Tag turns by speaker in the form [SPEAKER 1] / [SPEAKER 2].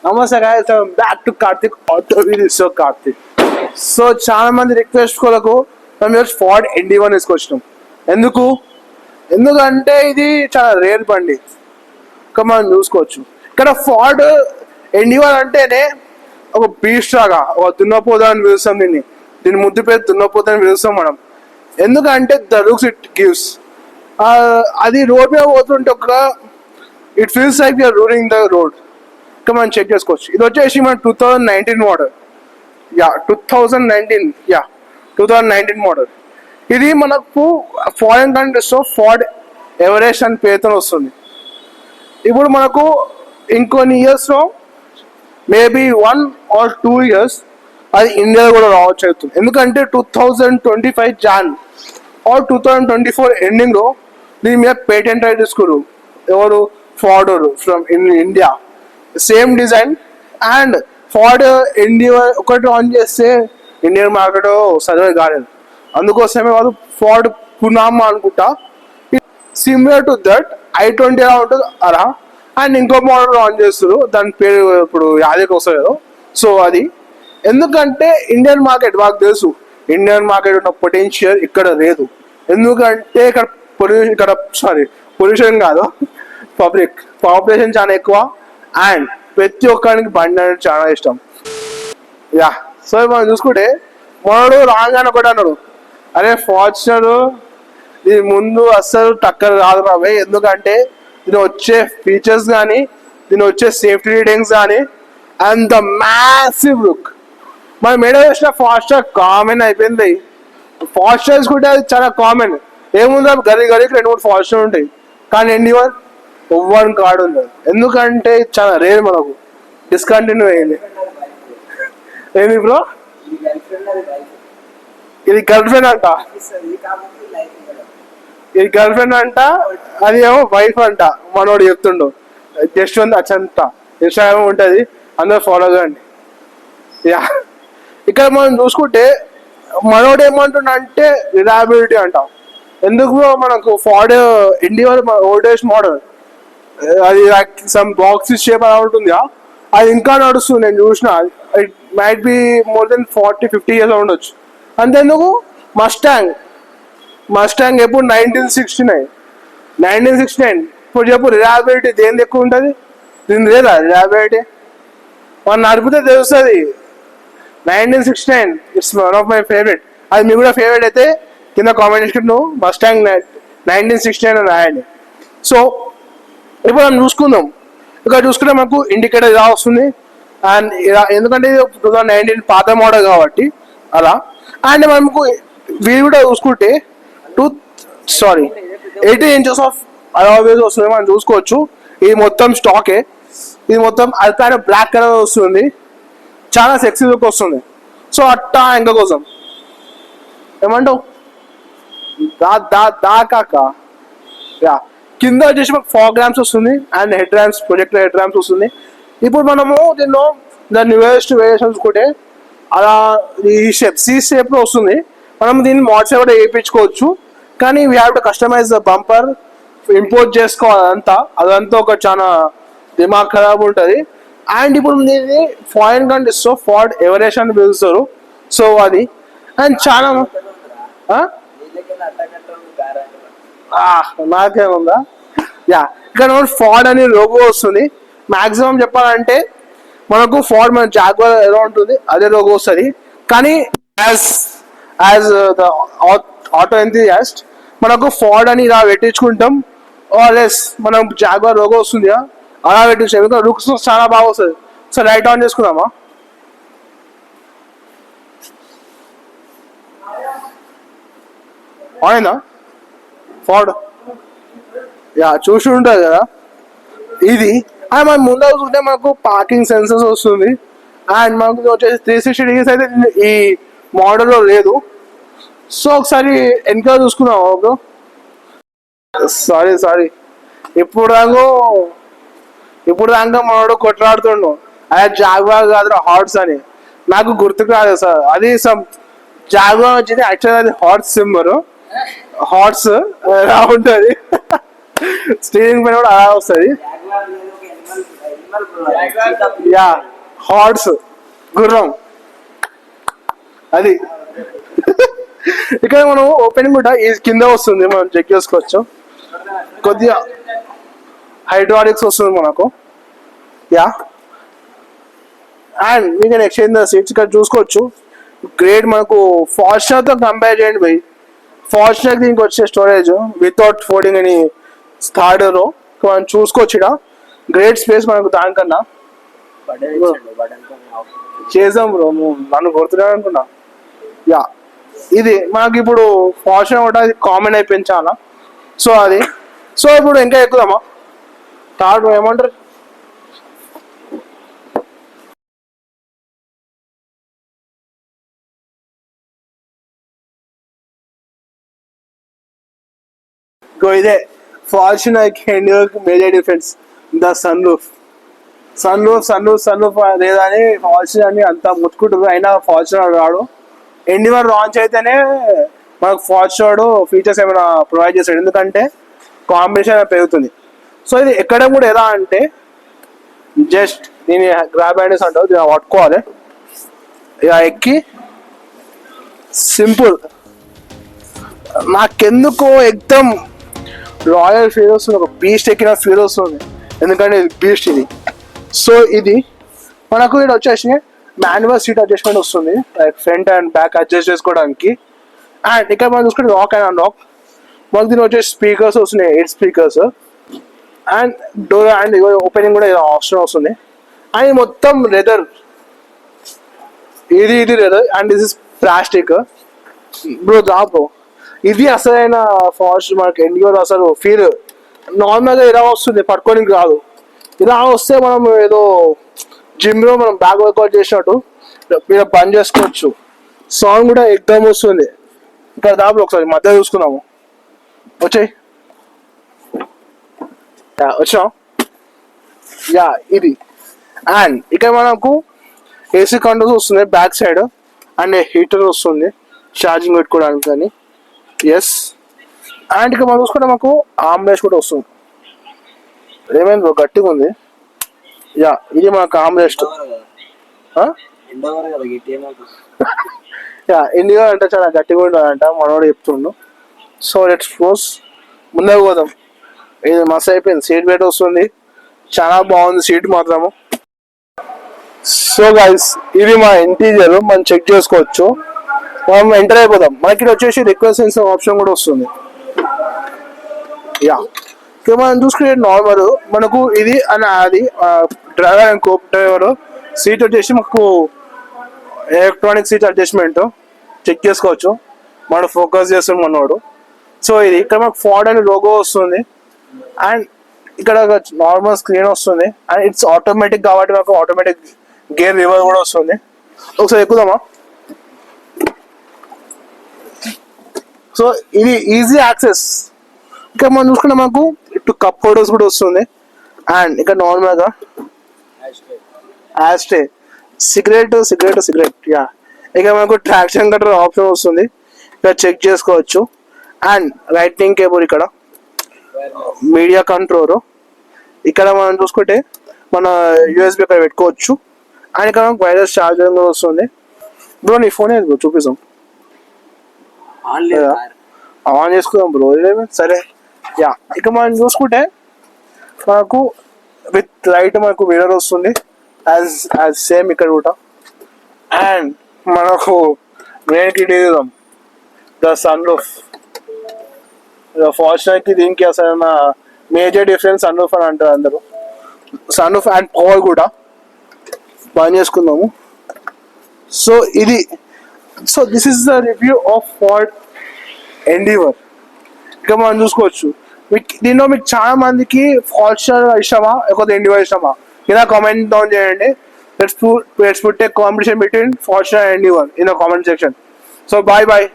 [SPEAKER 1] నమస్తే guys, back to Karthik auto video. So Karthik, so చాలా మంది రిక్వెస్ట్ కొరకు మేము ఫార్డ్ ND1 తీసుకొచ్చినాం. ఎందుకంటే ఇది చాలా రేర్ బండి, ఇంకా మనం చూసుకోవచ్చు. ఇక్కడ ఫార్డ్ ND1 అంటేనే ఒక బీస్ట్ లాగా, ఒక దున్నపోత అని పిలుస్తాం దీని ముద్దు పేరు దున్నపోత అని పిలుస్తాం మనం. ఎందుకంటే ద లుక్స్ ఇట్ గివ్స్, అది రోడ్ మీద పోతుంటే ఒక it feels like you are ruling the road. ఇంకా మనం చెక్ చేసుకోవచ్చు. ఇది వచ్చేసి మన 2019 మోడల్. 2019 మోడల్. ఇది మనకు ఫారెన్ కంట్రీస్ లో ఫార్డ్ ఎవరెస్ట్ అని పేరుతో వస్తుంది. ఇప్పుడు మనకు ఇంకొన్ని ఇయర్స్లో మేబీ 1 or 2 years అది ఇండియాలో కూడా రావచ్చు అవుతుంది. ఎందుకంటే 2025 జాన్ ఆర్ 2024 ఎండింగ్లో దీని మీద పేటెంట్ రైట్ తీసుకురు. ఎవరు? Ford from India. Same design and Ford India ఒకటి ఆన్ చేస్తే ఇండియన్ మార్కెట్ సర్వే కాలేదు. అందుకోసమే వాళ్ళు ఫార్డ్ పునామా అనుకుంటా, సిమిలర్ టు దట్ I20 ఎలా ఉంటుంది అలా, అండ్ ఇంకో మోడల్ ఆన్ చేస్తారు. దాని పేరు ఇప్పుడు యాదకి వస్తలేదు. సో అది ఎందుకంటే ఇండియన్ మార్కెట్ మాకు తెలుసు, ఇండియన్ మార్కెట్ ఉన్న పొటెన్షియల్ ఇక్కడ లేదు. ఎందుకంటే ఇక్కడ పొల్యూషన్ కాదు, పాపులేషన్ చాలా ఎక్కువ అండ్ ప్రతి ఒక్కరికి బండి అనేది చాలా ఇష్టం. సో మనం చూసుకుంటే మనోడు రాగానే ఒకటి అన్నాడు, అరే ఫార్చునర్ దీని ముందు అస్సలు టక్కర్ కాదు రావే. ఎందుకంటే దీని వచ్చే ఫీచర్స్ కానీ, దీని వచ్చే సేఫ్టీ రీడింగ్స్ కానీ అండ్ ద మ్యాసివ్ లుక్. మనం ఏడో వేసిన ఫాస్టర్ కామన్ అయిపోయింది. ఫాస్టర్స్ కూడా అది చాలా కామన్. ఏముంది గరీకి 2-3 ఫాస్టర్ ఉంటాయి, కానీ ND1 ఒవ్వని కార్డు ఉంది. ఎందుకంటే చాలా రేర్, మనకు డిస్కంటిన్యూ అయింది. ఏంది బ్రో? ఇది గర్ల్ ఫ్రెండ్ అంట, ఇది గర్ల్ ఫ్రెండ్ అంట, అది ఏమో వైఫ్ అంట. మనోడు చెప్తుండు. జస్ట్ ఉంది అచ్చంత ఇన్స్టాగ్రామ్ ఉంటుంది, అందరూ ఫాలో కండి. ఇక్కడ మనం చూసుకుంటే మనోడు ఏమంటుండ అంటే రిలయబిలిటీ అంటాం. ఎందుకు మనకు ఫార్డ్ ND1 ఓల్డేజ్ మోడల్, అది సమ్ బాక్స్ షేప్ అలా ఉంటుంది. అది ఇంకా నడుస్తుంది, నేను చూసిన. It might be more than 40-50 years ఉండొచ్చు. అంతేందుకు మస్టాంగ్ ఎప్పుడు 1969 ఇప్పుడు చెప్పు రిలయబిలిటీ దేని ఎక్కువ ఉంటుంది? దీని లేదా రిలయబిలిటీ? మనం నడిపితే తెలుస్తుంది. 1969 it's one of my favourite. అది మీకు కూడా ఫేవరెట్ అయితే కింద కామెంట్ చేసుకుంటూ నువ్వు మస్టాంగ్ 1969 అని రాయండి. సో ఇప్పుడు మనం చూసుకుందాం. ఇక్కడ చూసుకుంటే మనకు ఇండికేటర్ ఇలా వస్తుంది. అండ్ ఎందుకంటే 2019 పాత మోడల్ కాబట్టి అలా. అండ్ మనకు వీలు కూడా చూసుకుంటే 18 inches ఆఫ్ అలావేస్ వస్తుంది, మనం చూసుకోవచ్చు. ఇది మొత్తం స్టాకే. ఇది మొత్తం అది పైన బ్లాక్ కలర్ వస్తుంది, చాలా సెక్సీ లుక్ వస్తుంది. సో అట్టా ఇంకా కోసం ఏమంటావు? కాక కింద వచ్చేసి మాకు ఫాగ్ ర్యాంప్స్ వస్తుంది and head ramps, projector head ramps వస్తుంది. ఇప్పుడు మనము దీనిలో దాని న్యూయెస్ట్ వేరియేషన్ చూసుకుంటే అలా ఈ షేప్ C షేప్లో వస్తుంది. మనం దీన్ని మోడ్స్ కూడా వేయించుకోవచ్చు, కానీ we have to customize the bumper, import చేసుకోవాలి. అదంతా ఒక చాలా దిమాగ్ ఖరాబ్ ఉంటుంది. అండ్ ఇప్పుడు దీన్ని ఫారిన్ కంట్రీస్లో ఫార్డ్ ఎవరెస్ట్ అని పిలుస్తారు. సో అది అండ్ చాలా నాకేముందా ఇక్కడ ఫార్డ్ అని లోగో వస్తుంది. మాక్సిమం చెప్పాలంటే మనకు ఫార్డ్ మన జాగ్వార్ ఎలా ఉంటుంది అదే లోగో వస్తుంది. కానీ యాజ్ ద ఆటో ఎంతూజియాస్ట్ మనకు ఫార్డ్ అని ఇలా పెట్టించుకుంటాం, ఆర్ఎస్ మనం జాగ్వార్ లోగో వస్తుంది అలా పెట్టించాం. ఇంకా లుక్స్ చాలా బాగా వస్తుంది. సో రైట్ ఆన్ చేసుకుందామా? అవునా ఫార్డ్ చూసి ఉంటుంది కదా ఇది. అండ్ మనం ముందు చూస్తే మనకు పార్కింగ్ సెన్సర్స్ వస్తుంది. అండ్ మనకు వచ్చేసి 360 degrees అయితే ఈ మోడల్లో లేదు. సో ఒకసారి వెనక చూసుకున్నాం బ్రో. సారీ ఇప్పుడు దాకా మనోడు కొట్లాడుతుండు అదే జాగ్వార్ కాదు హార్ట్స్ అని. నాకు గుర్తుకు రాదు సార్, అది సమ్ జాగ్వార్ వచ్చింది. యాక్చువల్గా అది హార్ట్స్ సింబల్, హార్ట్స్ ఎలా ఉంటుంది, స్టీరింగ్ పైన కూడా అలా వస్తుంది. యా హార్స్ గుర్రం అది. ఇక్కడ మనం ఓపెనింగ్ కూడా ఈ కింద వస్తుంది, మనం చెక్ చేసుకోవచ్చు. కొద్దిగా హైడ్రాలిక్స్ వస్తుంది మనకు. Yeah and we can exchange the seats. ఇక్కడ చూసుకోవచ్చు గ్రేట్. మనకు ఫార్చునర్తో కంపేర్ చేయండి పోయి, ఫార్చునర్ దీనికి వచ్చే స్టోరేజ్ వితౌట్ ఫోల్డింగ్ అని థర్డ్ రో మనం చూసుకోవచ్చు. ఇక్కడ గ్రేట్ స్పేస్ మనకు దానికన్నా. చేసాం బ్రో, నువ్వు నన్ను కొడుతున్నావు అనుకున్నా. యా ఇది మనకి ఇప్పుడు ఫార్చునర్ కూడా అది కామన్ అయిపోయింది చాలా. సో అది, సో ఇప్పుడు ఇంకా ఎక్కుదామా థర్డ్ రో ఏమంటారు. ఇదే Fortuner major difference, the sunroof. Sunroof లేదని ఫార్చునర్ అని అంతా ముట్టుకుంటారు. అయినా ఫార్చునర్ రాడు. ఎన్డీవర్ లాంచ్ అయితేనే మనకు ఫార్చునర్ ఫీచర్స్ ఏమైనా ప్రొవైడ్ చేస్తాడు, ఎందుకంటే కాంబినేషన్ పెరుగుతుంది. సో ఇది ఎక్కడం కూడా ఎలా అంటే జస్ట్ దీని గ్రాబ్ హ్యాండిల్స్ అంటారు, దీన్ని పట్టుకోవాలి. ఇక ఎక్కి సింపుల్. నాకెందుకో ఎక్దమ్ రాయల్ ఫీల్ వస్తుంది, ఒక బీస్ట్ ఎక్కిన ఫీల్ వస్తుంది, ఎందుకంటే ఇది బీస్ట్ ఇది. సో ఇది మనకు ఇక్కడ వచ్చేసి మాన్యువల్ సీట్ అడ్జస్ట్మెంట్ వస్తుంది, like front and back adjust చేసుకోవడానికి. అండ్ ఇక్కడ మనం చూసుకుంటే లాక్ అండ్ అన్లాక్. మనకు దీని వచ్చేసి స్పీకర్స్ వస్తున్నాయి, 8 speakers. And door and opening కూడా ఆప్షన్ వస్తుంది. అండ్ మొత్తం లెదర్, ఇది leather and this is plastic bro. Bro ఇది అసలైన ఫాస్ట్ మనకి ఎండియర్ అసలు ఫీల్. నార్మల్గా ఇలా వస్తుంది, పట్టుకోనికి రాదు. ఇలా వస్తే మనం ఏదో జిమ్లో మనం బ్యాక్ వర్కౌట్ చేసినట్టు మీరు బంద్ చేసుకోవచ్చు. సాంగ్ కూడా ఎక్దమ్ వస్తుంది. ఇక్కడ దాపు ఒకసారి మధ్య చూసుకున్నాము, వచ్చాయి వచ్చినాం. యా ఇది. అండ్ ఇక్కడ మనకు ఏసీ కంట్రోల్స్ వస్తుంది బ్యాక్ సైడ్, అండ్ హీటర్ వస్తుంది ఛార్జింగ్ పెట్టుకోవడానికి కానీ. ఎస్. అండ్ ఇక్కడ మనం చూసుకుంటే మాకు ఆర్మ్ రెస్ట్ కూడా వస్తుంది. ఏమైంది గట్టిగా ఉంది. యా ఇది మనకు ఆర్మ్ రెస్ట్. యా ఇండియా అంటే చాలా గట్టిగా ఉంటుందంట మనోడు చెప్తుండు. సో లెట్స్ క్లోజ్, ముందుకు పోదాం. ఇది మస్తు అయిపోయింది. సీట్ బెల్ట్ వస్తుంది, చాలా బాగుంది సీట్ మాత్రము. సో గైస్ ఇది మా ఇంటీరియర్, మనం చెక్ చేసుకోవచ్చు. మనం ఎంటర్ అయిపోదాం. మనకి వచ్చేసి రిక్వెస్ట్ సెన్సర్ ఆప్షన్ కూడా వస్తుంది. యా మనం చూసుకునే నార్మల్ మనకు ఇది అని అది driver and co driver. Seat వచ్చేసి మాకు ఎలక్ట్రానిక్ సీట్ అడ్జస్ట్మెంట్ చెక్ చేసుకోవచ్చు, మనం ఫోకస్ చేస్తాం మనోడు. సో ఇది ఇక్కడ మాకు ఫోర్డ్ అని లోగో వస్తుంది. అండ్ ఇక్కడ నార్మల్ స్క్రీన్ వస్తుంది. అండ్ ఇట్స్ ఆటోమేటిక్ కాబట్టి మాకు ఆటోమేటిక్ గేర్ రివర్స్ కూడా వస్తుంది. ఒకసారి ఎక్కుదామా. సో ఇది ఈజీ యాక్సెస్. ఇక్కడ మనం చూసుకుంటే మాకు ఇటు కప్ హోల్డర్స్ కూడా వస్తుంది. అండ్ ఇక్కడ నార్మల్గా యాస్ట్రే, సిగరెట్. యా ఇక మనకు ట్రాక్షన్ కంట్రోల్ ఆప్షన్ వస్తుంది, ఇక్కడ చెక్ చేసుకోవచ్చు. అండ్ లైట్నింగ్ కేబుల్, ఇక్కడ మీడియా కంట్రోల్. ఇక్కడ మనం చూసుకుంటే మన యూఎస్బి ఇక్కడ పెట్టుకోవచ్చు. అండ్ ఇక్కడ మనకు వైర్లెస్ ఛార్జర్ కూడా వస్తుంది. బ్రో నీ ఫోన్ ఏది బ్రో చూపిస్తాం, ఆన్ చేసుకుందాం బ్రో. సరే యా ఇక మనం చూసుకుంటే మనకు విత్ లైట్ మనకు మిర్రర్ వస్తుంది యాజ్ సేమ్ ఇక్కడ కూడా. అండ్ మనకు మెయిన్ కి చూద్దాం, ద సన్ రూఫ్. ఫార్చునర్ కి దీనికి అసలు మేజర్ డిఫరెన్స్ సన్ రూఫ్ అని అంటారు అందరూ. సన్ రూఫ్ అండ్ పవర్ కూడా బాగా చేసుకుందాము. సో ఇది, so this is the review of Ford endeavour. ఇక మనం చూసుకోవచ్చు దీనిలో మీకు చాలా మందికి ఫార్చునర్ ఇష్టమా లేకపోతే ఎండీవర్ ఇష్టమా, ఇలా కామెంట్ డౌన్ చేయండి. Let's put a competition between Fortuner and Endeavour in the comment section. So bye bye.